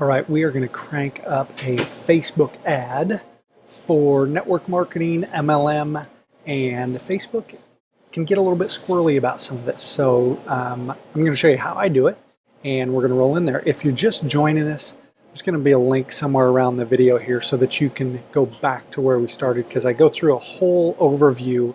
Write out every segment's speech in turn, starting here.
All right, we are going to crank up a Facebook ad for network marketing, MLM, and Facebook can get a little bit squirrely about some of this. So I'm going to show you how I do it, and we're going to roll in there. If you're just joining us, there's going to be a link somewhere around the video here so that you can go back to where we started, because I go through a whole overview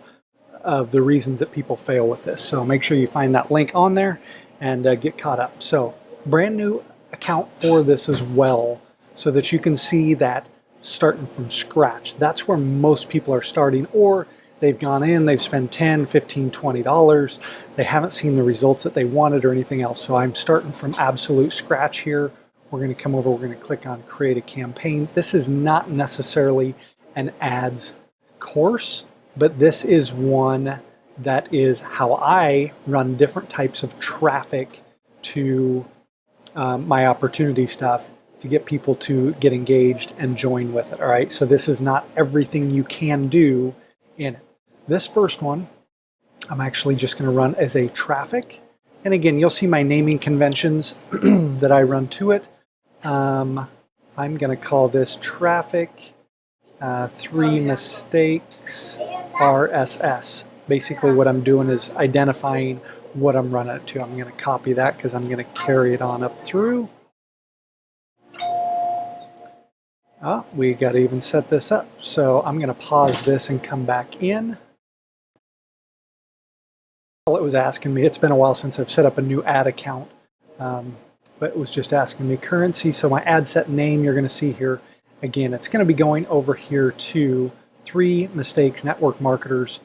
of the reasons that people fail with this. So make sure you find that link on there and get caught up. So brand new account for this as well, so that you can see that starting from scratch. That's where most people are starting, or they've gone in, they've spent $10, $15, $20. They haven't seen the results that they wanted or anything else. So I'm starting from absolute scratch here. We're going to come over, we're going to click on create a campaign. This is not necessarily an ads course, but this is one that is how I run different types of traffic to my opportunity stuff to get people to get engaged and join with it. All right, so this is not everything you can do in it. This first one, I'm actually just going to run as a traffic. And again, you'll see my naming conventions that I run to it. I'm going to call this traffic 3 mistakes RSS. Basically what I'm doing is identifying what I'm running it to. I'm going to copy that because I'm going to carry it on up through. Oh, we got to even set this up. So I'm going to pause this and come back in. All it was asking me, it's been a while since I've set up a new ad account, but it was just asking me currency. So my ad set name you're going to see here, again, it's going to be going over here to 3 mistakes network marketers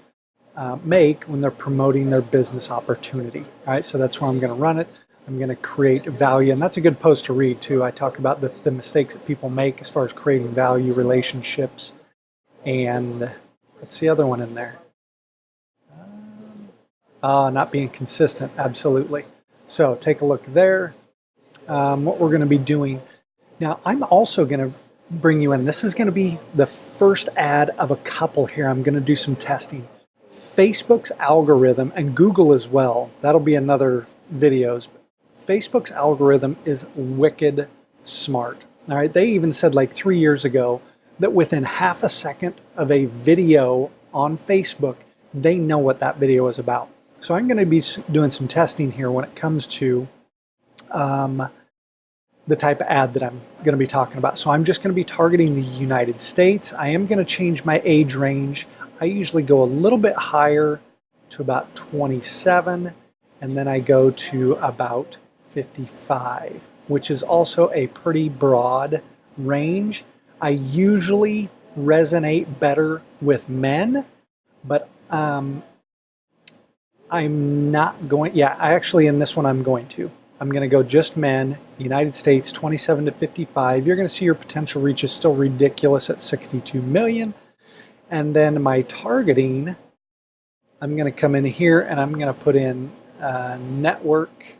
make when they're promoting their business opportunity. All right, so that's where I'm going to run it. I'm going to create value, and that's a good post to read too. I talk about the mistakes that people make as far as creating value, relationships, and what's the other one in there? Not being consistent, absolutely. So take a look there. What we're going to be doing now, I'm also going to bring you in. This is going to be the first ad of a couple here. I'm going to do some testing. Facebook's algorithm, and Google as well, that'll be another videos. Facebook's algorithm is wicked smart. All right, they even said like 3 years ago that within half a second of a video on Facebook, they know what that video is about. So I'm going to be doing some testing here when it comes to the type of ad that I'm going to be talking about. So I'm just going to be targeting the United States. I am going to change my age range. I usually go a little bit higher to about 27, and then I go to about 55, which is also a pretty broad range. I usually resonate better with men, but I'm not going, in this one I'm going to go just men, United States, 27 to 55. You're going to see your potential reach is still ridiculous at 62 million. And then my targeting, I'm going to come in here and I'm going to put in network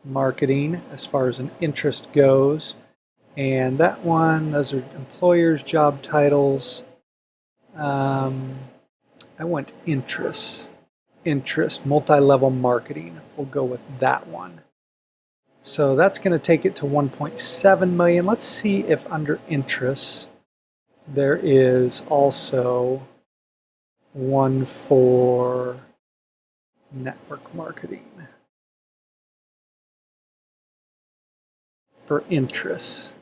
marketing as far as an interest goes. And that one, those are employers, job titles. I want interest, multi-level marketing. We'll go with that one. So that's going to take it to 1.7 million. Let's see if under interests, there is also one for network marketing. For interests.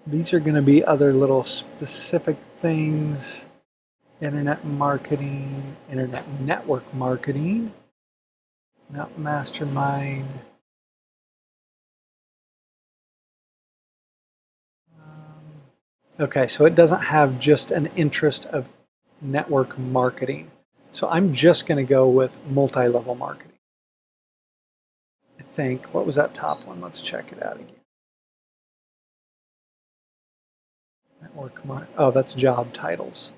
These are going to be other little specific things. Internet marketing, internet network marketing, not mastermind. Okay, so it doesn't have just an interest of network marketing. So I'm just going to go with multi-level marketing. I think, what was that top one? Let's check it out again. Network marketing, oh, that's job titles.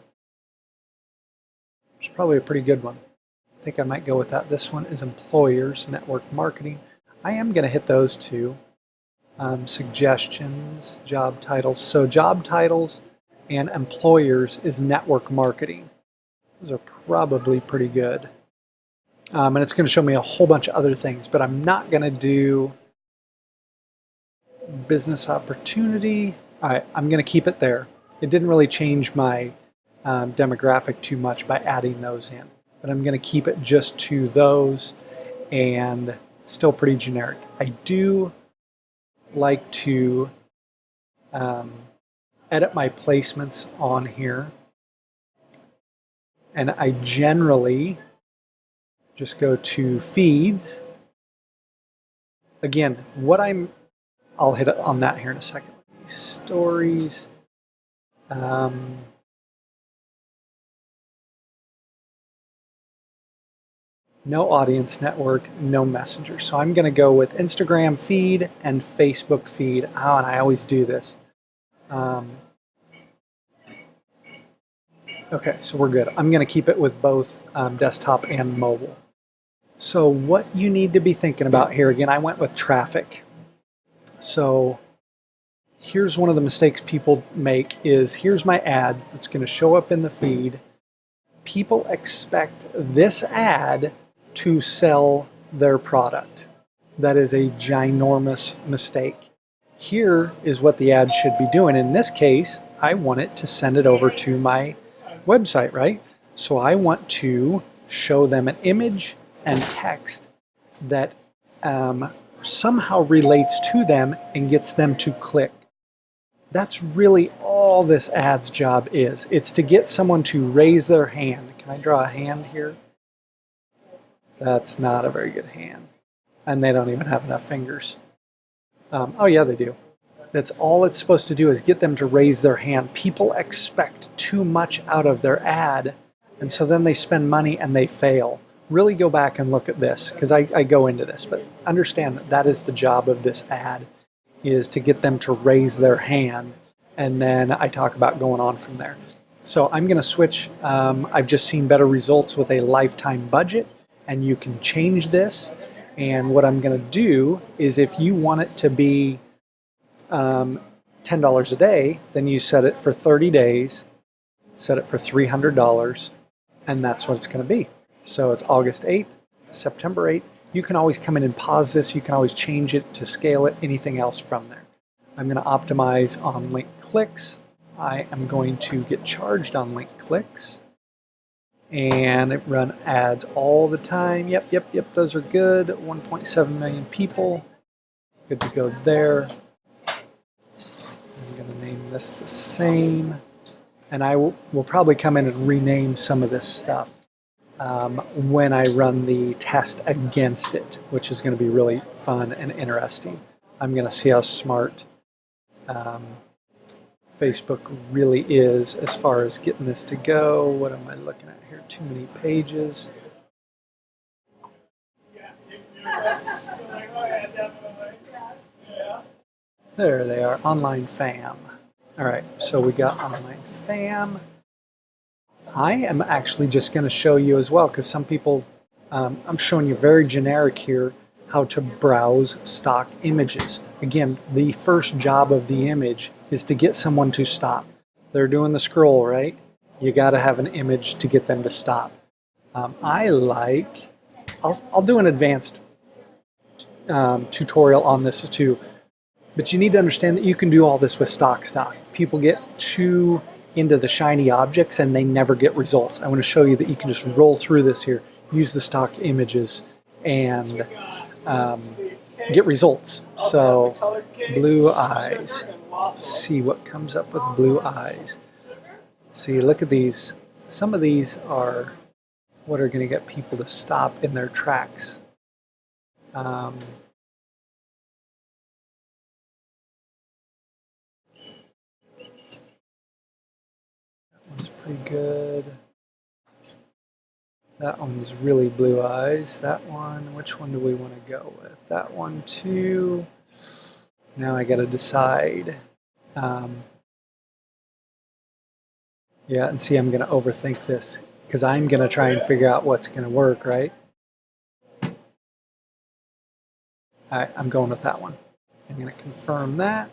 Which is probably a pretty good one. I think I might go with that. This one is employers, network marketing. I am going to hit those two. Suggestions, job titles. So job titles and employers is network marketing. Those are probably pretty good. And it's going to show me a whole bunch of other things, but I'm not going to do business opportunity. All right, I'm going to keep it there. It didn't really change my demographic too much by adding those in, but I'm going to keep it just to those and still pretty generic. I do like to edit my placements on here, and I generally just go to feeds. Again, I'll hit on that here in a second. Stories. No audience network, no messenger. So I'm going to go with Instagram feed and Facebook feed. Oh, and I always do this. Okay, so we're good. I'm going to keep it with both desktop and mobile. So what you need to be thinking about here, again, I went with traffic. So here's one of the mistakes people make is, here's my ad. It's going to show up in the feed. People expect this ad to sell their product. That is a ginormous mistake. Here is what the ad should be doing. In this case, I want it to send it over to my website, right? So I want to show them an image and text that somehow relates to them and gets them to click. That's really all this ad's job is. It's to get someone to raise their hand. Can I draw a hand here? That's not a very good hand. And they don't even have enough fingers. Oh yeah, they do. That's all it's supposed to do is get them to raise their hand. People expect too much out of their ad, and so then they spend money and they fail. Really go back and look at this, because I go into this, but understand that that is the job of this ad, is to get them to raise their hand, and then I talk about going on from there. So I'm going to switch. I've just seen better results with a lifetime budget, and you can change this. And what I'm going to do is, if you want it to be $10 a day, then you set it for 30 days, set it for $300, and that's what it's going to be. So it's August 8th to September 8th. You can always come in and pause this. You can always change it to scale it, anything else from there. I'm going to optimize on link clicks. I am going to get charged on link clicks and run ads all the time. Yep, those are good. 1.7 million people. Good to go there. I'm going to name this the same. And I will probably come in and rename some of this stuff when I run the test against it, which is going to be really fun and interesting. I'm going to see how smart Facebook really is as far as getting this to go. What am I looking at here? Too many pages. There they are, OnlineFam. All right, so we got OnlineFam. I am actually just going to show you as well, because some people, I'm showing you very generic here, how to browse stock images. Again, the first job of the image is to get someone to stop. They're doing the scroll, right? You got to have an image to get them to stop. I'll do an advanced tutorial on this too, but you need to understand that you can do all this with stock. People get too into the shiny objects and they never get results. I want to show you that you can just roll through this here, use the stock images, and get results. So blue eyes. See what comes up with blue eyes. See, look at these. Some of these are what are going to get people to stop in their tracks. That one's pretty good. That one's really blue eyes. That one, which one do we want to go with? That one too. Now I got to decide. Yeah, and see, I'm going to overthink this because I'm going to try and figure out what's going to work, right? All right, I'm going with that one. I'm going to confirm that.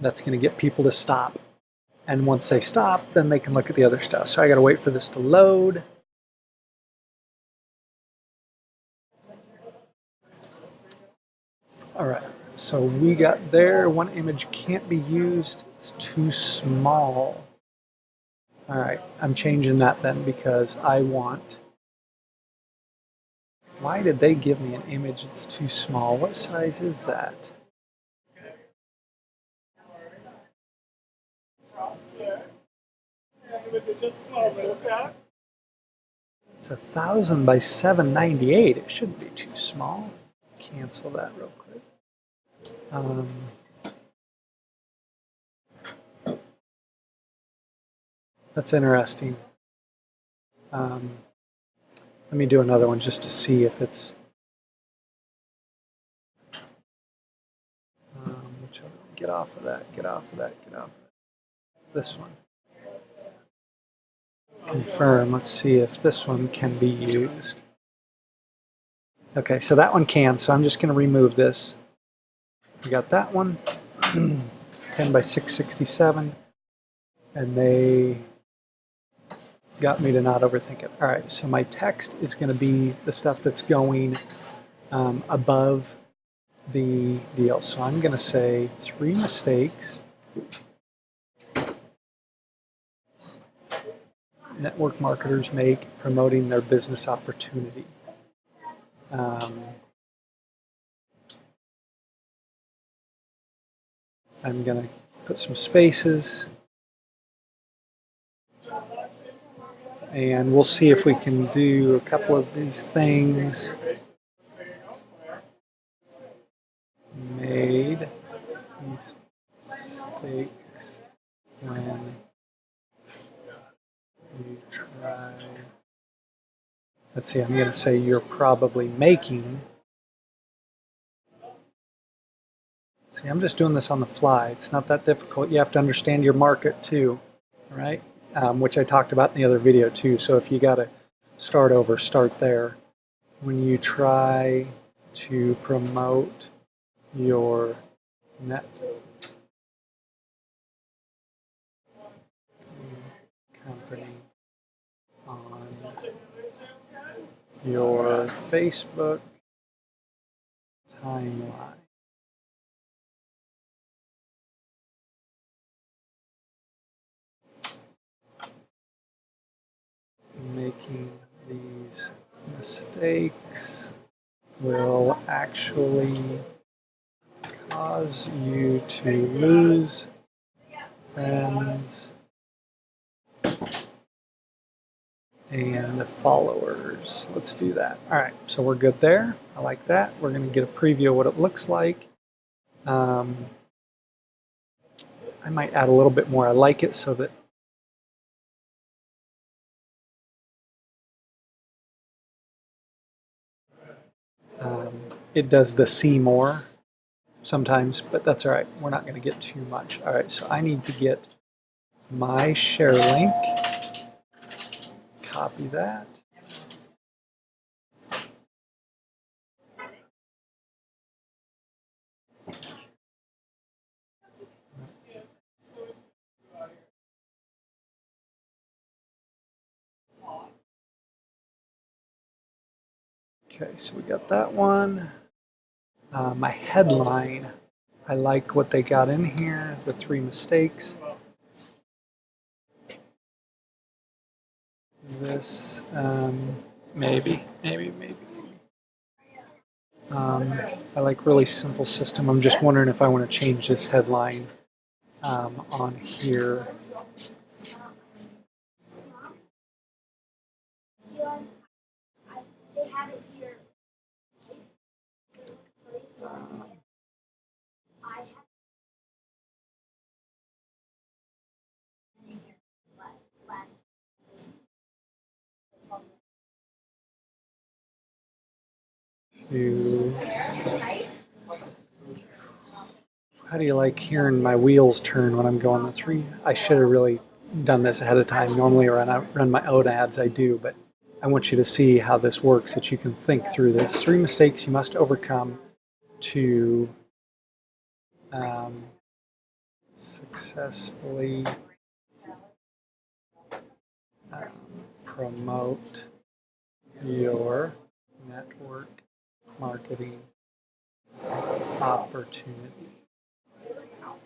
That's going to get people to stop. And once they stop, then they can look at the other stuff. So I got to wait for this to load. All right, so we got there. One image can't be used. It's too small. All right, I'm changing that then because I want... Why did they give me an image that's too small? What size is that? It's 1,000 by 798. It shouldn't be too small. Cancel that real quick. That's interesting. Let me do another one just to see if it's... get off of that, get off of that, get off of that. This one. Confirm. Let's see if this one can be used. Okay, so that one can, so I'm just going to remove this. We got that one, 10 by 667, and they got me to not overthink it. All right, so my text is going to be the stuff that's going above the deal. So I'm going to say 3 mistakes network marketers make promoting their business opportunity. I'm going to put some spaces, and we'll see if we can do a couple of these things. Made these mistakes when you try. Let's see, I'm going to say you're probably making. See, I'm just doing this on the fly. It's not that difficult. You have to understand your market too, right? Which I talked about in the other video too. So if you got to start over, start there. When you try to promote your net company on your Facebook timeline. Making these mistakes will actually cause you to lose friends and followers. Let's do that. All right, so we're good there. I like that. We're going to get a preview of what it looks like. I might add a little bit more. I like it so that it does the see more sometimes, but that's all right. We're not going to get too much. All right, so I need to get my share link. Copy that. Okay, so we got that one. My headline, I like what they got in here, the 3 mistakes. This, maybe. I like really simple system. I'm just wondering if I want to change this headline on here. How do you like hearing my wheels turn when I'm going the 3? I should have really done this ahead of time. Normally when I run my own ads, I do, but I want you to see how this works, that you can think through this. 3 mistakes you must overcome to successfully promote your network marketing opportunity. All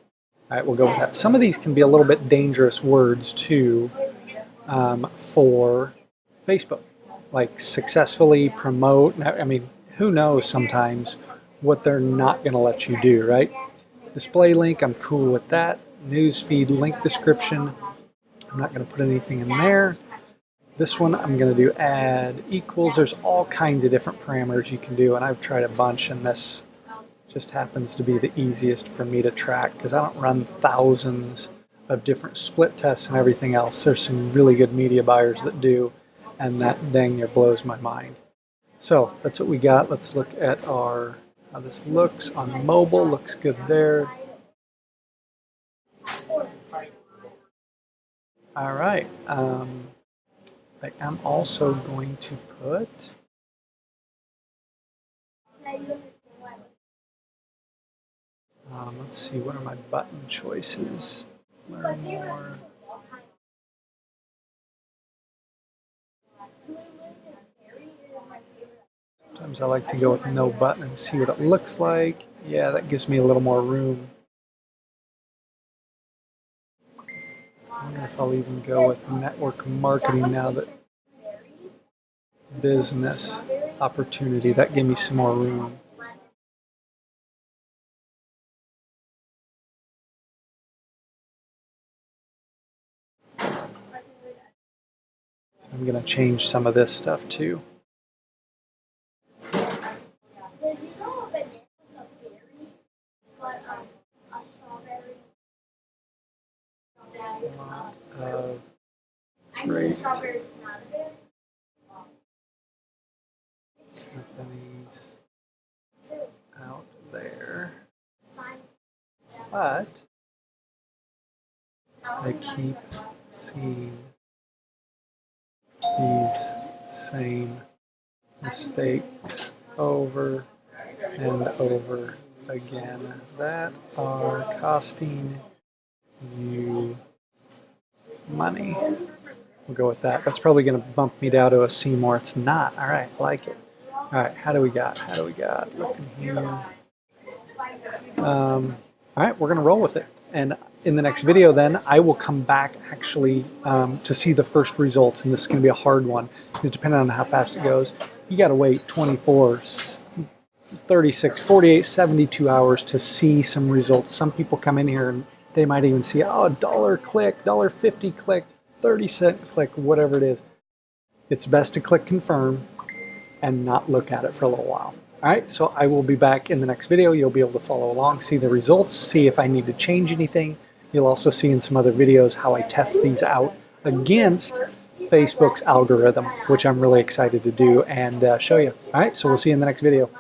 right, we'll go with that. Some of these can be a little bit dangerous words too for Facebook, like successfully promote. I mean, who knows sometimes what they're not going to let you do, right? Display link, I'm cool with that. Newsfeed link description, I'm not going to put anything in there. This one I'm going to do add equals. There's all kinds of different parameters you can do, and I've tried a bunch, and this just happens to be the easiest for me to track because I don't run thousands of different split tests and everything else. There's some really good media buyers that do, and that dang near blows my mind. So that's what we got. Let's look at how this looks on mobile. Looks good there. All right. I'm also going to put let's see, what are my button choices? Learn more. Sometimes I like to go with no button and see what it looks like. Yeah, that gives me a little more room. I wonder if I'll even go with network marketing now that business opportunity. That gave me some more room. So I'm going to change some of this stuff too. Great. Companies out there. But I keep seeing these same mistakes over and over again that are costing you money. We'll go with that. That's probably going to bump me down to a C more. It's not. All right, I like it. All right, how do we got? Look in here. All right, we're going to roll with it. And in the next video then, I will come back actually to see the first results. And this is going to be a hard one because depending on how fast it goes, you got to wait 24, 36, 48, 72 hours to see some results. Some people come in here and they might even see, oh, $1 click, $1.50 click, 30-cent click, whatever it is. It's best to click confirm and not look at it for a little while. All right, so I will be back in the next video. You'll be able to follow along, see the results, see if I need to change anything. You'll also see in some other videos how I test these out against Facebook's algorithm, which I'm really excited to do and show you. All right, so we'll see you in the next video.